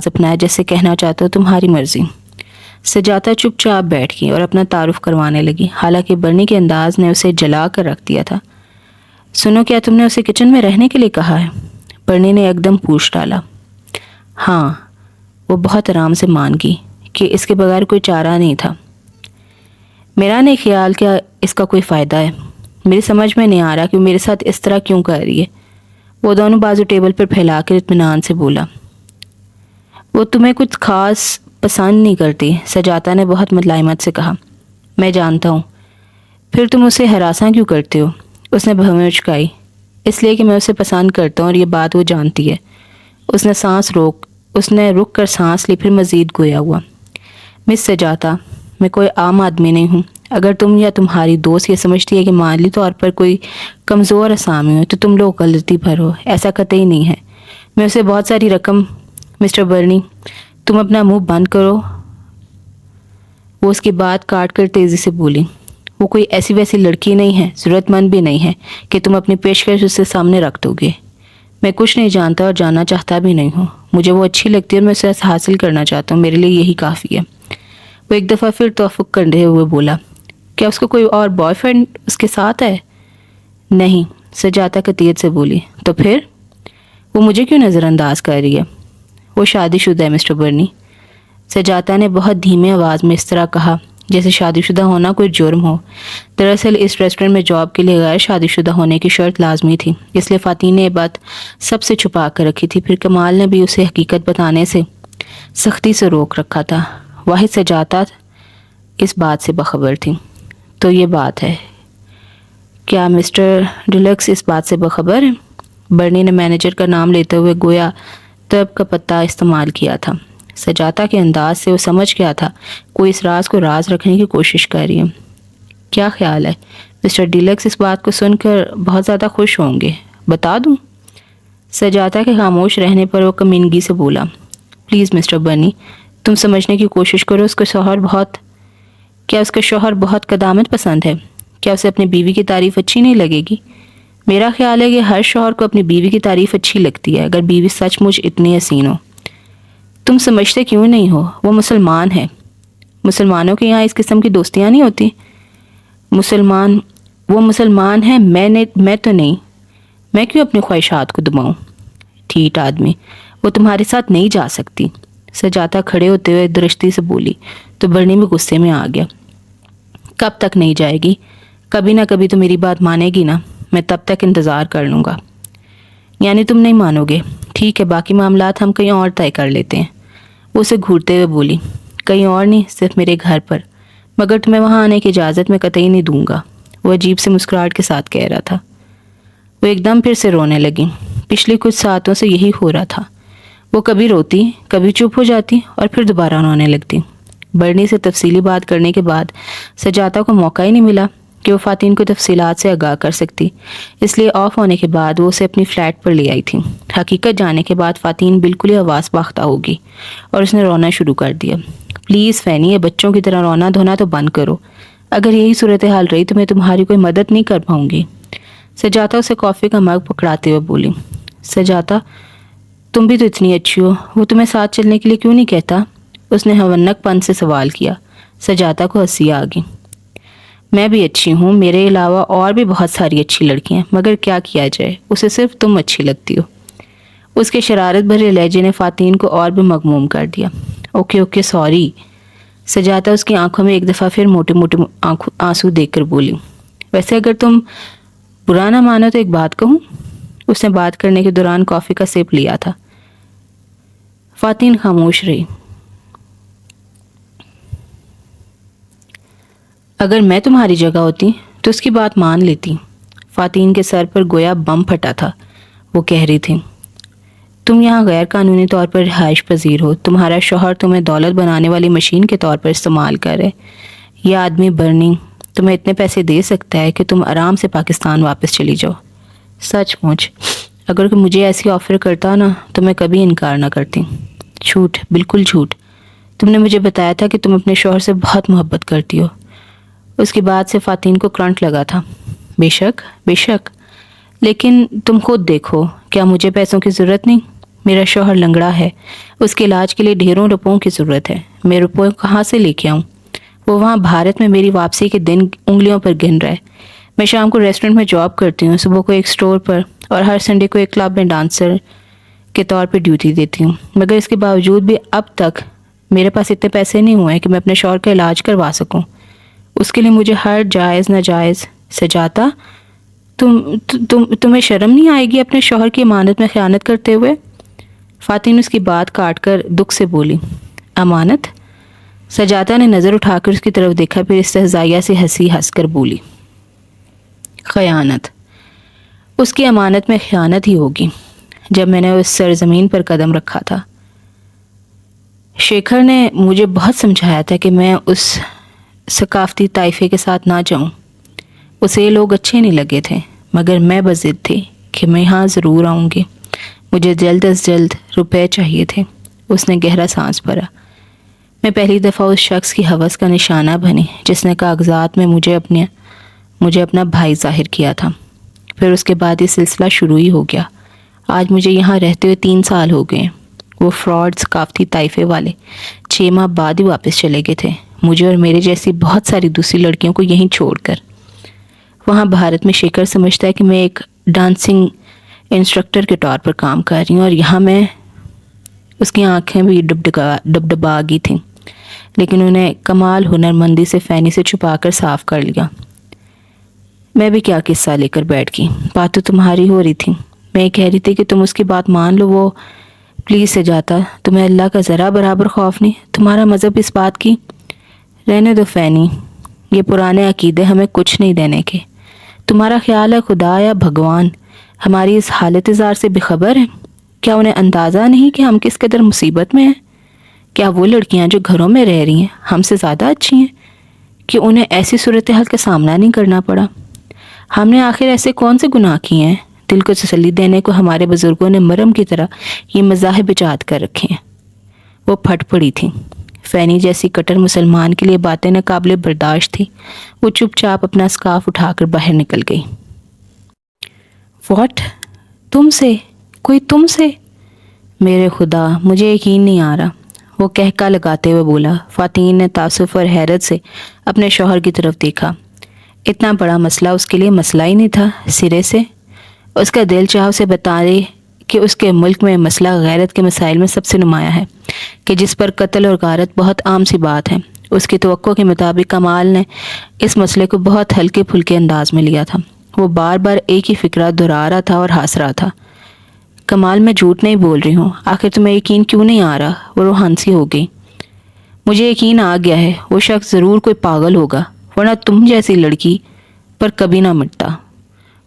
اپنایا، جیسے کہنا چاہتا ہو تمہاری مرضی۔ سجادہ چپ چاپ بیٹھ گئی اور اپنا تعارف کروانے لگی، حالانکہ برنی کے انداز نے اسے جلا کر رکھ دیا تھا۔ سنو، کیا تم نے اسے کچن میں رہنے کے لیے کہا ہے؟ برنی نے ایک دم پوچھ ڈالا۔ ہاں، وہ بہت آرام سے مان گئی کہ اس کے بغیر کوئی چارہ نہیں تھا۔ میرا نہیں خیال کہ اس کا کوئی فائدہ ہے، میری سمجھ میں نہیں آ رہا کہ وہ میرے ساتھ اس طرح کیوں کر رہی ہے۔ وہ دونوں بازو ٹیبل پر پھیلا کر اطمینان سے بولا۔ وہ تمہیں کچھ خاص پسند نہیں کرتی، سجادہ نے بہت ملائمت سے کہا۔ میں جانتا ہوں، پھر تم اسے ہراساں کیوں کرتے ہو؟ اس نے بھویں اچکائی۔ اس لیے کہ میں اسے پسند کرتا ہوں اور یہ بات وہ جانتی ہے۔ اس نے رک کر سانس لی، پھر مزید گویا ہوا۔ مس سجادہ، میں کوئی عام آدمی نہیں ہوں۔ اگر تم یا تمہاری دوست یہ سمجھتی ہے کہ مالی طور پر کوئی کمزور اسامی ہو تو تم لوگ غلطی پر ہو، ایسا قطعی نہیں ہے۔ میں اسے بہت ساری رقم… مسٹر برنی، تم اپنا منہ بند کرو، وہ اس کی بات کاٹ کر تیزی سے بولی۔ وہ کوئی ایسی ویسی لڑکی نہیں ہے، ضرورت مند بھی نہیں ہے کہ تم اپنی پیشکش اس کے سامنے رکھ دو گے۔ میں کچھ نہیں جانتا اور جاننا چاہتا بھی نہیں ہوں۔ مجھے وہ اچھی لگتی ہے اور میں اسے حاصل کرنا چاہتا ہوں، میرے لیے یہی کافی ہے۔ وہ ایک دفعہ پھر توافق کرتے ہوئے بولا۔ کیا اس کو کوئی اور بوائے فرینڈ اس کے ساتھ ہے؟ نہیں، سجادہ قطعیت سے بولی۔ تو پھر وہ مجھے کیوں نظر انداز کر رہی ہے؟ وہ شادی شدہ ہے مسٹر برنی، سجادہ نے بہت دھیمی آواز میں اس طرح کہا جیسے شادی شدہ ہونا کوئی جرم ہو۔ دراصل اس ریسٹورنٹ میں جاب کے لیے غیر شادی شدہ ہونے کی شرط لازمی تھی، اس لیے فاتین نے یہ بات سب سے چھپا کر رکھی تھی۔ پھر کمال نے بھی اسے حقیقت بتانے سے سختی سے روک رکھا تھا۔ واحد سجادہ اس بات سے باخبر تھی۔ تو یہ بات ہے، کیا مسٹر ڈیلکس اس بات سے باخبر ہے؟ برنی نے مینیجر کا نام لیتے ہوئے گویا تب کا پتہ استعمال کیا تھا۔ سجاتا کے انداز سے وہ سمجھ گیا تھا کوئی اس راز کو راز رکھنے کی کوشش کر رہی ہے۔ کیا خیال ہے؟ مسٹر ڈیلکس اس بات کو سن کر بہت زیادہ خوش ہوں گے، بتا دوں؟ سجاتا کے خاموش رہنے پر وہ کمینگی سے بولا، پلیز مسٹر برنی، تم سمجھنے کی کوشش کرو اس کا شوہر بہت قدامت پسند ہے؟ کیا اسے اپنی بیوی کی تعریف اچھی نہیں لگے گی؟ میرا خیال ہے کہ ہر شوہر کو اپنی بیوی کی تعریف اچھی لگتی ہے اگر بیوی سچ مچ اتنی حسین ہو۔ تم سمجھتے کیوں نہیں ہو؟ وہ مسلمان ہے۔ مسلمانوں کے یہاں اس قسم کی دوستیاں نہیں ہوتی۔ وہ مسلمان ہیں، میں تو نہیں۔ میں کیوں اپنی خواہشات کو دباؤں؟ ٹھیٹ آدمی، وہ تمہارے ساتھ نہیں جا سکتی۔ سجاتا کھڑے ہوتے ہوئے درشتی سے بولی تو برنی میں غصے میں آ گیا۔ کب تک نہیں جائے گی؟ کبھی نہ کبھی تو میری بات مانے گی نا، میں تب تک انتظار کر لوں گا۔ یعنی تم نہیں مانو گے؟ ٹھیک ہے، باقی معاملات ہم کہیں اور طے کر لیتے ہیں۔ وہ اسے گھورتے ہوئے بولی، کہیں اور نہیں، صرف میرے گھر پر، مگر تمہیں وہاں آنے کی اجازت میں قطعی نہیں دوں گا، وہ عجیب سے مسکراہٹ کے ساتھ کہہ رہا تھا۔ وہ ایک دم پھر سے رونے لگی۔ پچھلی کچھ ساعتوں سے یہی ہو رہا تھا، وہ کبھی روتی، کبھی چپ ہو جاتی اور پھر دوبارہ رونے لگتی۔ برنی سے تفصیلی بات کرنے کے بعد سجاتا کو موقع ہی نہیں ملا کہ وہ فاتین کو تفصیلات سے آگاہ کر سکتی، اس لیے آف ہونے کے بعد وہ اسے اپنی فلیٹ پر لے آئی تھی۔ حقیقت جاننے کے بعد فاتین بالکل ہی حواس باختہ ہوگی اور اس نے رونا شروع کر دیا۔ پلیز فینی، یہ بچوں کی طرح رونا دھونا تو بند کرو، اگر یہی صورتحال رہی تو میں تمہاری کوئی مدد نہیں کر پاؤں گی۔ سجاتا اسے کافی کا مگ پکڑاتے ہوئے بولی، سجاتا تم بھی تو اتنی اچھی ہو، وہ تمہیں ساتھ چلنے کے لیے کیوں نہیں کہتا؟ اس نے حونک پن سے سوال کیا۔ سجاتا کو ہنسی آ گئی۔ میں بھی اچھی ہوں، میرے علاوہ اور بھی بہت ساری اچھی لڑکیاں ہیں، مگر کیا کیا جائے، اسے صرف تم اچھی لگتی ہو۔ اس کے شرارت بھرے لہجے نے فاتین کو اور بھی مغموم کر دیا۔ Okay sorry. سجاتا اس کی آنکھوں میں ایک دفعہ پھر موٹے موٹے آنسو دیکھ کر بولی، ویسے اگر تم برا نہ مانو تو ایک بات کہوں؟ اس نے بات کرنے کے دوران کافی کا سپ لیا تھا۔ فاتین خاموش رہی۔ اگر میں تمہاری جگہ ہوتی تو اس کی بات مان لیتی۔ فاتین کے سر پر گویا بم پھٹا تھا۔ وہ کہہ رہی تھی، تم یہاں غیر قانونی طور پر رہائش پذیر ہو، تمہارا شوہر تمہیں دولت بنانے والی مشین کے طور پر استعمال کرے۔ یہ آدمی برنی تمہیں اتنے پیسے دے سکتا ہے کہ تم آرام سے پاکستان واپس چلی جاؤ۔ سچ مچ اگر کوئی مجھے ایسی آفر کرتا نا تو میں کبھی انکار نہ کرتی۔ جھوٹ، بالکل جھوٹ۔ تم نے مجھے بتایا تھا کہ تم اپنے شوہر سے بہت محبت کرتی ہو۔ اس کی بات سے فاتین کو کرنٹ لگا تھا۔ بے شک، لیکن تم خود دیکھو، کیا مجھے پیسوں کی ضرورت نہیں؟ میرا شوہر لنگڑا ہے، اس کے علاج کے لیے ڈھیروں روپوں کی ضرورت ہے، میں روپوں کہاں سے لے کے آؤں؟ وہ وہاں بھارت میں میری واپسی کے دن انگلیوں پر گن رہا ہے۔ میں شام کو ریسٹورنٹ میں جاب کرتی ہوں، صبح کو ایک سٹور پر اور ہر سنڈے کو ایک کلب میں ڈانسر کے طور پر ڈیوٹی دیتی ہوں، مگر اس کے باوجود بھی اب تک میرے پاس اتنے پیسے نہیں ہوئے کہ میں اپنے شوہر کا علاج کروا سکوں۔ اس کے لیے مجھے ہر جائز ناجائز۔ سجاتا، تمہیں شرم نہیں آئے گی اپنے شوہر کی امانت میں خیانت کرتے ہوئے؟ فاتین اس کی بات کاٹ کر دکھ سے بولی، امانت؟ سجاتا نے نظر اٹھا کر اس کی طرف دیکھا، پھر استہزائیہ سے ہنس کر بولی، خیانت؟ اس کی امانت میں خیانت ہی ہوگی۔ جب میں نے اس سرزمین پر قدم رکھا تھا، شیکھر نے مجھے بہت سمجھایا تھا کہ میں اس ثقافتی طائفے کے ساتھ نہ جاؤں۔ اسے یہ لوگ اچھے نہیں لگے تھے، مگر میں بضد تھی کہ میں یہاں ضرور آؤں گی۔ مجھے جلد از جلد روپے چاہیے تھے۔ اس نے گہرا سانس بھرا۔ میں پہلی دفعہ اس شخص کی ہوس کا نشانہ بنی جس نے کاغذات میں مجھے اپنا بھائی ظاہر کیا تھا۔ پھر اس کے بعد یہ سلسلہ شروع ہی ہو گیا۔ آج مجھے یہاں رہتے ہوئے 3 سال ہو گئے۔ وہ فراڈ ثقافتی طائفے والے 6 ماہ بعد ہی واپس چلے گئے تھے، مجھے اور میرے جیسی بہت ساری دوسری لڑکیوں کو یہیں چھوڑ کر۔ وہاں بھارت میں شیکھر سمجھتا ہے کہ میں ایک ڈانسنگ انسٹرکٹر کے طور پر کام کر رہی ہوں، اور یہاں میں اس کی آنکھیں بھی ڈبڈبا گئی تھیں، لیکن انہیں کمال ہنرمندی سے فینی سے چھپا کر صاف کر لیا۔ میں بھی کیا قصہ لے کر بیٹھ گئی، بات تو تمہاری ہو رہی تھی۔ میں کہہ رہی تھی کہ تم اس کی بات مان لو۔ وہ پلیز سجاتا، تمہیں اللہ کا ذرا برابر خوف نہیں؟ تمہارا مذہب اس بات کی؟ رہنے دو فینی، یہ پرانے عقیدے ہمیں کچھ نہیں دینے کے۔ تمہارا خیال ہے خدا یا بھگوان ہماری اس حالت زار سے بے خبر ہیں؟ کیا انہیں اندازہ نہیں کہ ہم کس قدر مصیبت میں ہیں؟ کیا وہ لڑکیاں جو گھروں میں رہ رہی ہیں ہم سے زیادہ اچھی ہیں کہ انہیں ایسی صورتحال کا سامنا نہیں کرنا پڑا؟ ہم نے آخر ایسے کون سے گناہ کیے ہیں؟ دل کو تسلی دینے کو ہمارے بزرگوں نے مرم کی طرح یہ مذاہب ایجاد کر رکھے ہیں۔ وہ پھٹ پڑی تھی۔ فینی جیسی کٹر مسلمان کے لیے باتیں ناقابل برداشت تھی۔ وہ چپ چاپ اپنا اسکارف اٹھا کر باہر نکل گئی۔ واٹ؟ تم سے؟ کوئی تم سے؟ میرے خدا، مجھے یقین نہیں آ رہا، وہ کہکا لگاتے ہوئے بولا۔ فاتین نے تعصب اور حیرت سے اپنے شوہر کی طرف دیکھا۔ اتنا بڑا مسئلہ اس کے لیے مسئلہ ہی نہیں تھا سرے سے۔ اس کا دل چاہا اسے بتا دے کہ اس کے ملک میں مسئلہ غیرت کے مسائل میں سب سے نمایاں ہے، کہ جس پر قتل اور غارت بہت عام سی بات ہے۔ اس کی توقع کے مطابق کمال نے اس مسئلے کو بہت ہلکے پھلکے انداز میں لیا تھا۔ وہ بار بار ایک ہی فکرہ دہرا رہا تھا اور ہنس رہا تھا۔ کمال، میں جھوٹ نہیں بول رہی ہوں، آخر تمہیں یقین کیوں نہیں آ رہا؟ وہ روحانسی ہو گئی۔ مجھے یقین آ گیا ہے، وہ شخص ضرور کوئی پاگل ہوگا، ورنہ تم جیسی لڑکی پر کبھی نہ مٹتا۔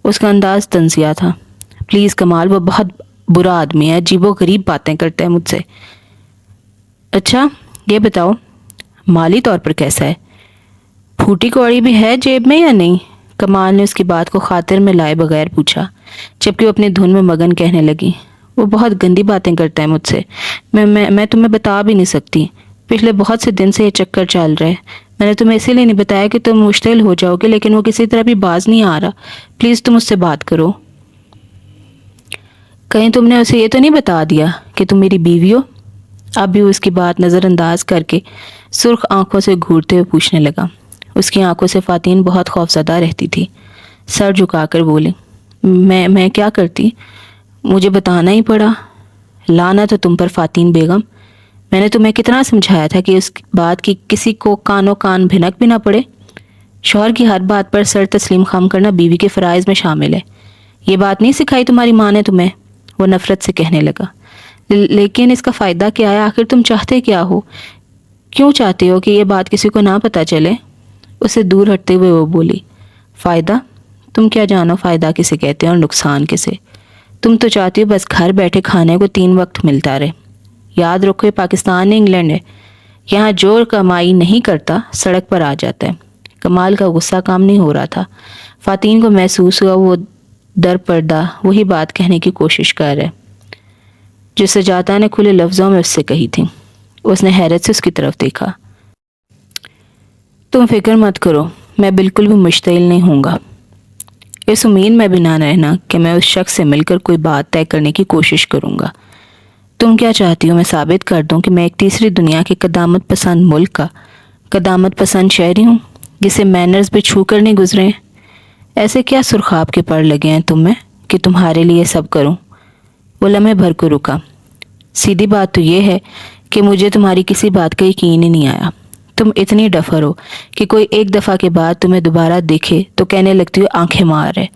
اس کا انداز طنزیہ تھا۔ پلیز کمال، وہ بہت برا آدمی ہے، عجیب و غریب باتیں کرتا ہے مجھ سے۔ اچھا یہ بتاؤ مالی طور پر کیسا ہے؟ پھوٹی کوڑی بھی ہے جیب میں یا نہیں؟ کمال نے اس کی بات کو خاطر میں لائے بغیر پوچھا، جبکہ وہ اپنی دھن میں مگن کہنے لگی۔ وہ بہت گندی باتیں کرتا ہے مجھ سے، میں تمہیں بتا بھی نہیں سکتی۔ پچھلے بہت سے دن سے یہ چکر چل رہا ہے۔ میں نے تمہیں اسی لیے نہیں بتایا کہ تم مشتعل ہو جاؤ گے، لیکن وہ کسی طرح بھی باز نہیں آ رہا۔ پلیز تم اس سے بات کرو۔ کہیں تم نے اسے یہ تو نہیں بتا دیا کہ تم میری بیوی ہو؟ اب بھی اس کی بات نظر انداز کر کے سرخ آنکھوں سے گھورتے ہوئے پوچھنے لگا۔ اس کی آنکھوں سے فاتین بہت خوفزدہ رہتی تھی۔ سر جھکا کر بولی، میں کیا کرتی؟ مجھے بتانا ہی پڑا۔ لعنت ہے تم پر فاتین بیگم، میں نے تمہیں کتنا سمجھایا تھا کہ اس بات کی کسی کو کانوں کان بھنک بھی نہ پڑے۔ شوہر کی ہر بات پر سر تسلیم خم کرنا بیوی کے فرائض میں شامل ہے۔ یہ بات نہیں سکھائی تمہاری ماں نے تمہیں؟ وہ نفرت سے کہنے لگا۔ لیکن اس کا فائدہ کیا ہے؟ آخر تم چاہتے کیا ہو؟ کیوں چاہتے ہو کہ یہ بات کسی کو نہ پتہ چلے؟ اسے دور ہٹتے ہوئے وہ بولی، فائدہ؟ تم کیا جانو فائدہ کسے کہتے ہیں اور نقصان کسے؟ تم تو چاہتی ہو بس گھر بیٹھے کھانے کو 3 وقت ملتا رہے۔ یاد رکھو یہ پاکستان نہیں انگلینڈ ہے، یہاں جو کمائی نہیں کرتا سڑک پر آ جاتا ہے۔ کمال کا غصہ کام نہیں ہو رہا تھا۔ فاتین کو محسوس ہوا وہ در پردہ وہی بات کہنے کی کوشش کر رہے جو سجادہ نے کھلے لفظوں میں اس سے کہی تھی۔ اس نے حیرت سے اس کی طرف دیکھا۔ تم فکر مت کرو، میں بالکل بھی مشتعل نہیں ہوں گا۔ اس امید میں بھی نہ رہنا کہ میں اس شخص سے مل کر کوئی بات طے کرنے کی کوشش کروں گا۔ تم کیا چاہتی ہو میں ثابت کر دوں کہ میں ایک تیسری دنیا کے قدامت پسند ملک کا قدامت پسند شہری ہوں جسے مینرز بھی چھو کر نہیں گزرے ہیں؟ ایسے کیا سرخاب کے پڑ لگے ہیں تم میں کہ تمہارے لیے سب کروں؟ وہ لمحے بھر کو رکا۔ سیدھی بات تو یہ ہے کہ مجھے تمہاری کسی بات کا یقین ہی نہیں آیا۔ تم اتنی ڈفر ہو کہ کوئی ایک دفعہ کے بعد تمہیں دوبارہ دیکھے تو کہنے لگتی ہو آنکھیں مار ہے۔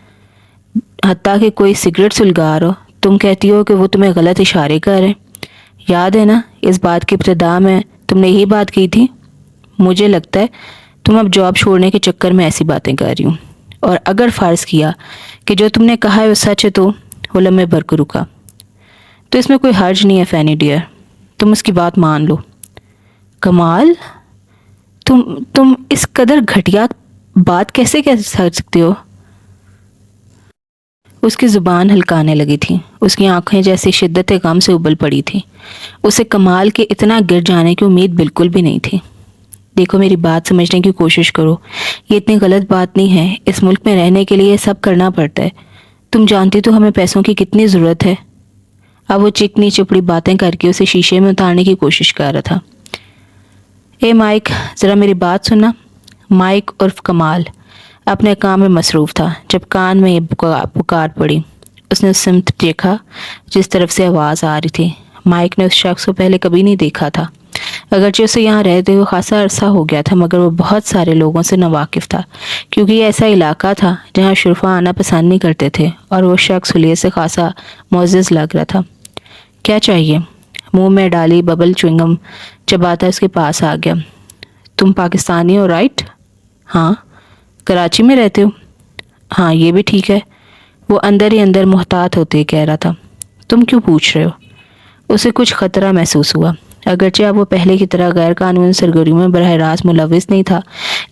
حتیٰ کہ کوئی سگریٹ سلگار ہو تم کہتی ہو کہ وہ تمہیں غلط اشارے کر رہے۔ یاد ہے نا اس بات کی ابتدا میں تم نے یہی بات کی تھی؟ مجھے لگتا ہے تم اب جاب چھوڑنے کے چکر میں ایسی باتیں کر رہی ہوں، اور اگر فرض کیا کہ جو تم نے کہا ہے وہ سچ ہے تو وہ لمحے بھر کو رکا۔ تو اس میں کوئی حرج نہیں ہے فینی ڈیئر، تم اس کی بات مان لو۔ کمال، تم اس قدر گھٹیا بات کیسے کہہ سکتے ہو؟ اس کی زبان ہلکانے لگی تھی، اس کی آنکھیں جیسے شدت غم سے ابل پڑی تھی۔ اسے کمال کے اتنا گر جانے کی امید بالکل بھی نہیں تھی۔ دیکھو میری بات سمجھنے کی کوشش کرو، یہ اتنی غلط بات نہیں ہے۔ اس ملک میں رہنے کے لیے یہ سب کرنا پڑتا ہے۔ تم جانتی تو ہمیں پیسوں کی کتنی ضرورت ہے۔ اب وہ چکنی چپڑی باتیں کر کے اسے شیشے میں اتارنے کی کوشش کر رہا تھا۔ اے مائک، ذرا میری بات سننا۔ مائک عرف کمال اپنے کام میں مصروف تھا جب کان میں یہ پکار پڑی۔ اس نے اس سمت دیکھا جس طرف سے آواز آ رہی تھی۔ مائک نے اس شخص کو پہلے کبھی نہیں دیکھا تھا، اگرچہ اسے یہاں رہتے ہوئے خاصا عرصہ ہو گیا تھا، مگر وہ بہت سارے لوگوں سے ناواقف تھا، کیونکہ یہ ایسا علاقہ تھا جہاں شرفا آنا پسند نہیں کرتے تھے، اور وہ شخص حلیے سے خاصا معزز لگ رہا تھا۔ کیا چاہیے؟ منہ میں ڈالی ببل چوئنگم چباتا اس کے پاس آ گیا۔ تم پاکستانی ہو رائٹ؟ ہاں۔ کراچی میں رہتے ہو؟ ہاں یہ بھی ٹھیک ہے، وہ اندر ہی اندر محتاط ہوتے کہہ رہا تھا۔ تم کیوں پوچھ رہے ہو؟ اسے کچھ خطرہ محسوس ہوا، اگرچہ اب وہ پہلے کی طرح غیر قانونی سرگرمیوں میں براہ راست ملوث نہیں تھا،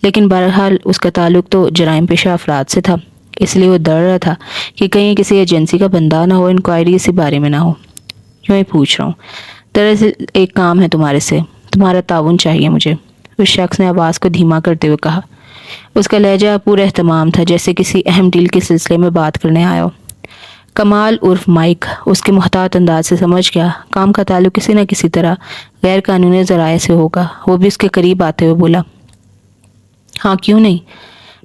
لیکن بہرحال اس کا تعلق تو جرائم پیشہ افراد سے تھا، اس لیے وہ ڈر رہا تھا کہ کہیں کسی ایجنسی کا بندہ نہ ہو، انکوائری اسی بارے میں نہ ہو۔ یوں ہی پوچھ رہا ہوں، دراصل ایک کام ہے تمہارے سے، تمہارا تعاون چاہیے مجھے، اس شخص نے آواز کو دھیما کرتے ہوئے کہا۔ اس کا لہجہ پورا اہتمام تھا، جیسے کسی اہم ڈیل کے سلسلے میں بات کرنے آیا ہو۔ کمال عرف مائک اس کے محتاط انداز سے سمجھ گیا کام کا تعلق کسی نہ کسی طرح غیر قانونی ذرائع سے ہوگا۔ وہ بھی اس کے قریب آتے ہوئے بولا، ہاں کیوں نہیں،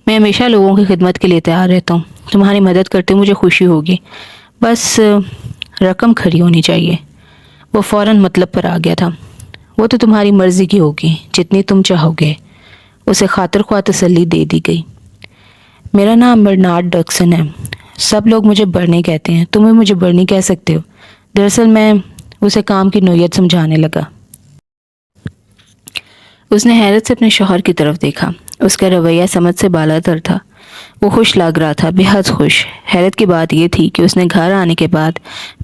میں ہمیشہ لوگوں کی خدمت کے لیے تیار رہتا ہوں، تمہاری مدد کرتے مجھے خوشی ہوگی، بس رقم کھری ہونی چاہیے۔ وہ فوراً مطلب پر آ گیا تھا، وہ تو تمہاری مرضی کی ہوگی، جتنی تم چاہو گے، اسے خاطر خواہ تسلی دے دی گئی۔ میرا نام برنارڈ ڈکسن ہے، سب لوگ مجھے برنی کہتے ہیں، تم بھی مجھے برنی کہہ سکتے ہو۔ دراصل میں اسے کام کی نوعیت سمجھانے لگا۔ اس نے حیرت سے اپنے شوہر کی طرف دیکھا، اس کا رویہ سمجھ سے بالا تر تھا، وہ خوش لگ رہا تھا، بے حد خوش۔ حیرت کی بات یہ تھی کہ اس نے گھر آنے کے بعد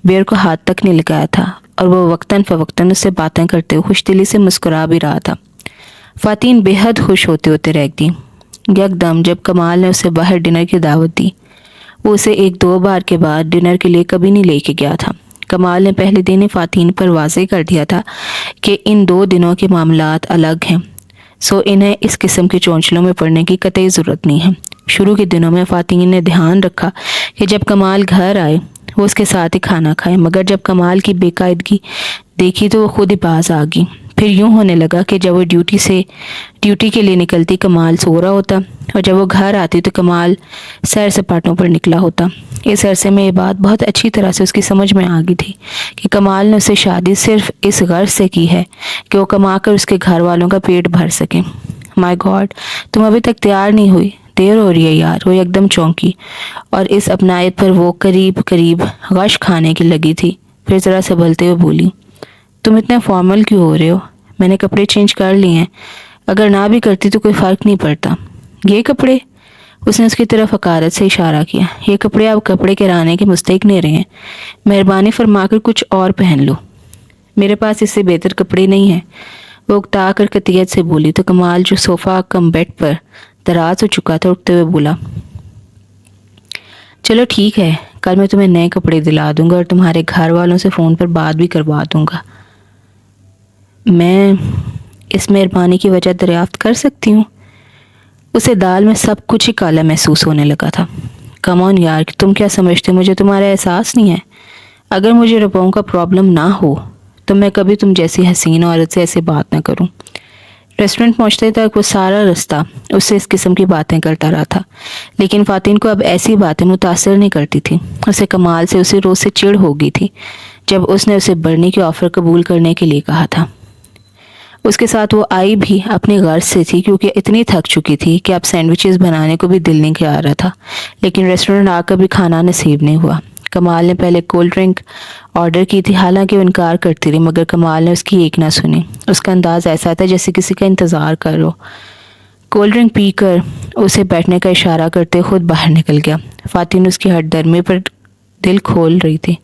بیئر کو ہاتھ تک نہیں لگایا تھا، اور وہ وقتاً فوقتاً اس سے باتیں کرتے ہوئے خوش دلی سے مسکرا بھی رہا تھا۔ خواتین بے حد خوش ہوتے ہوتے رہ گئیں۔ یکدم جب کمال نے اسے باہر ڈنر کی دعوت دی، وہ اسے ایک دو بار کے بعد ڈنر کے لیے کبھی نہیں لے کے گیا تھا۔ کمال نے پہلے دن ہی خواتین پر واضح کر دیا تھا کہ ان 2 دنوں کے معاملات الگ ہیں، سو انہیں اس قسم کے چونچلوں میں پڑنے کی قطعی ضرورت نہیں ہے۔ شروع کے دنوں میں خواتین نے دھیان رکھا کہ جب کمال گھر آئے وہ اس کے ساتھ ہی کھانا کھائے، مگر جب کمال کی بے قاعدگی دیکھی تو وہ خود ہی باز آ گئی۔ پھر یوں ہونے لگا کہ جب وہ ڈیوٹی کے لیے نکلتی کمال سو رہا ہوتا، اور جب وہ گھر آتی تو کمال سیر سپاٹوں پر نکلا ہوتا۔ اس عرصے میں یہ بات بہت اچھی طرح سے اس کی سمجھ میں آ گئی تھی کہ کمال نے اسے شادی صرف اس غرض سے کی ہے کہ وہ کما کر اس کے گھر والوں کا پیٹ بھر سکے۔ مائی گاڈ، تم ابھی تک تیار نہیں ہوئی، دیر ہو رہی ہے یار۔ وہ ایک دم چونکی، اور اس اپنائیت پر وہ قریب غش کھانے کی لگی تھی۔ پھر ذرا سنبھلتے ہوئے بولی، تم اتنے فارمل کیوں ہو رہے ہو؟ میں نے کپڑے چینج کر لیے ہیں، اگر نہ بھی کرتی تو کوئی فرق نہیں پڑتا۔ یہ کپڑے؟ اس نے اس کی طرف حقارت سے اشارہ کیا۔ یہ کپڑے اب کپڑے کرانے کے مستحق نہیں رہے ہیں، مہربانی فرما کر کچھ اور پہن لو۔ میرے پاس اس سے بہتر کپڑے نہیں ہیں، وہ اکتا کر قطعیت سے بولی تو کمال جو صوفہ کم بیڈ پر دراز ہو چکا تھا اٹھتے ہوئے بولا، چلو ٹھیک ہے، کل میں تمہیں نئے کپڑے دلا دوں گا اور تمہارے گھر والوں سے فون پر بات بھی کروا دوں گا۔ میں اس مہربانی کی وجہ دریافت کر سکتی ہوں؟ اسے دال میں سب کچھ ہی کالا محسوس ہونے لگا تھا۔ کم آن یار، تم کیا سمجھتے مجھے تمہارا احساس نہیں ہے؟ اگر مجھے روپوں کا پرابلم نہ ہو تو میں کبھی تم جیسی حسین عورت سے ایسے بات نہ کروں۔ ریسٹورنٹ پہنچتے تک وہ سارا رستہ اس سے اس قسم کی باتیں کرتا رہا تھا، لیکن فاتن کو اب ایسی باتیں متاثر نہیں کرتی تھی۔ اسے کمال سے اسی روز سے چڑ ہو گئی تھی جب اس نے اسے برنی کی آفر قبول کرنے کے لیے کہا تھا۔ اس کے ساتھ وہ آئی بھی اپنی غرض سے تھی، کیونکہ اتنی تھک چکی تھی کہ اب سینڈوچز بنانے کو بھی دل نہیں کر رہا تھا، لیکن ریسٹورنٹ آ کر بھی کھانا نصیب نہیں ہوا۔ کمال نے پہلے کولڈ ڈرنک آرڈر کی تھی، حالانکہ وہ انکار کرتی رہی، مگر کمال نے اس کی ایک نہ سنی۔ اس کا انداز ایسا تھا جیسے کسی کا انتظار کر رہو۔ کولڈ ڈرنک پی کر اسے بیٹھنے کا اشارہ کرتے خود باہر نکل گیا۔ فاتن اس کی ہٹ درمی پر دل کھول رہی تھی۔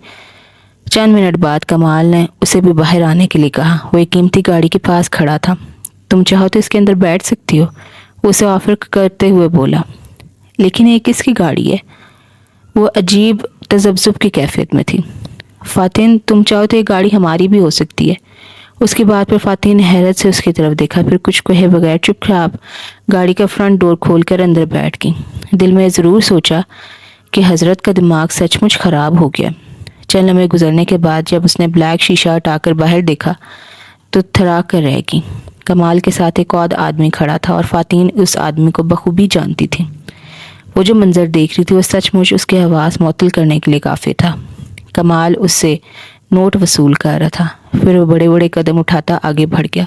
چند منٹ بعد کمال نے اسے بھی باہر آنے کے لیے کہا۔ وہ ایک قیمتی گاڑی کے پاس کھڑا تھا۔ تم چاہو تو اس کے اندر بیٹھ سکتی ہو، وہ اسے آفر کرتے ہوئے بولا۔ لیکن یہ کس کی گاڑی ہے؟ وہ عجیب تذبذب کی کیفیت میں تھی۔ فاتن، تم چاہو تو یہ گاڑی ہماری بھی ہو سکتی ہے۔ اس کی بات پر فاتن نے حیرت سے اس کی طرف دیکھا، پھر کچھ کہے بغیر چپ چاپ گاڑی کا فرنٹ ڈور کھول کر اندر بیٹھ گئی۔ دل میں ضرور سوچا کہ حضرت کا دماغ سچ مچ خراب ہو گیا۔ چند لمحے گزرنے کے بعد جب اس نے بلیک شیشہ ہٹا کر باہر دیکھا تو تھرا کر رہ گئی۔ کمال کے ساتھ ایک اور آدمی کھڑا تھا اور فاتن اس آدمی کو بخوبی جانتی تھی۔ وہ جو منظر دیکھ رہی تھی وہ سچ مچ اس کے حواس معطل کرنے کے لیے کافی تھا۔ کمال اس سے نوٹ وصول کر رہا تھا، پھر وہ بڑے بڑے قدم اٹھاتا آگے بڑھ گیا۔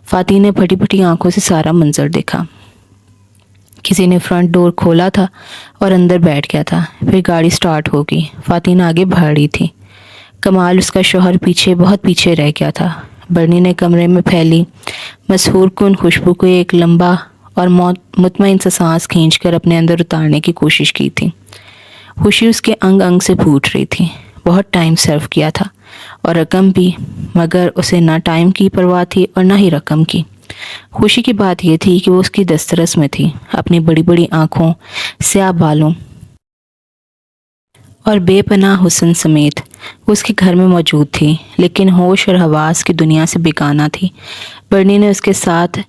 فاتن نے پھٹی پھٹی آنکھوں سے سارا منظر دیکھا۔ کسی نے فرنٹ ڈور کھولا تھا اور اندر بیٹھ گیا تھا۔ پھر گاڑی سٹارٹ ہو گئی۔ فاتن آگے بڑھ رہی تھی۔ کمال اس کا شوہر پیچھے بہت پیچھے رہ گیا تھا۔ برنی نے کمرے میں پھیلی مسحور کن خوشبو کو ایک لمبا اور مطمئن سے سانس کھینچ کر اپنے اندر اتارنے کی کوشش کی تھی۔ خوشی اس کے انگ انگ سے پھوٹ رہی تھی۔ بہت ٹائم سرو کیا تھا اور رقم بھی، مگر اسے نہ ٹائم کی پرواہ تھی اور نہ ہی رقم کی۔ خوشی کی بات یہ تھی کہ وہ اس کی دسترس میں تھی، اپنی بڑی بڑی آنکھوں، سیاہ بالوں اور بے پناہ حسن سمیت وہ اس کے گھر میں موجود تھی، لیکن ہوش اور حواس کی دنیا سے بیگانہ تھی۔ برنی نے اس کے ساتھ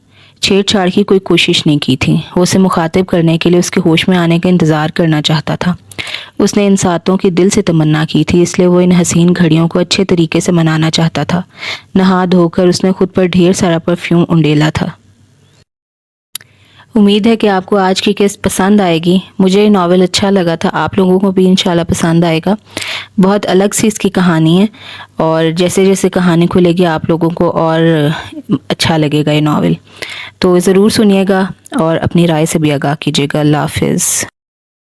چھیڑ چھاڑ کی کوئی کوشش نہیں کی تھی۔ وہ اسے مخاطب کرنے کے لیے اس کے ہوش میں آنے کا انتظار کرنا چاہتا تھا۔ اس نے ان ساتوں کی دل سے تمنا کی تھی، اس لیے وہ ان حسین گھڑیوں کو اچھے طریقے سے منانا چاہتا تھا۔ نہا دھو کر اس نے خود پر ڈھیر سارا پرفیوم انڈیلا تھا۔ امید ہے کہ آپ کو آج کی قسط پسند آئے گی۔ مجھے یہ ناول اچھا لگا تھا، آپ لوگوں کو بھی انشاءاللہ پسند آئے گا۔ بہت الگ سی اس کی کہانی ہے، اور جیسے جیسے کہانی کھلے گی آپ لوگوں کو اور اچھا لگے گا یہ ناول۔ تو ضرور سنیے گا اور اپنی رائے سے بھی آگاہ کیجیے گا۔ اللہ حافظ۔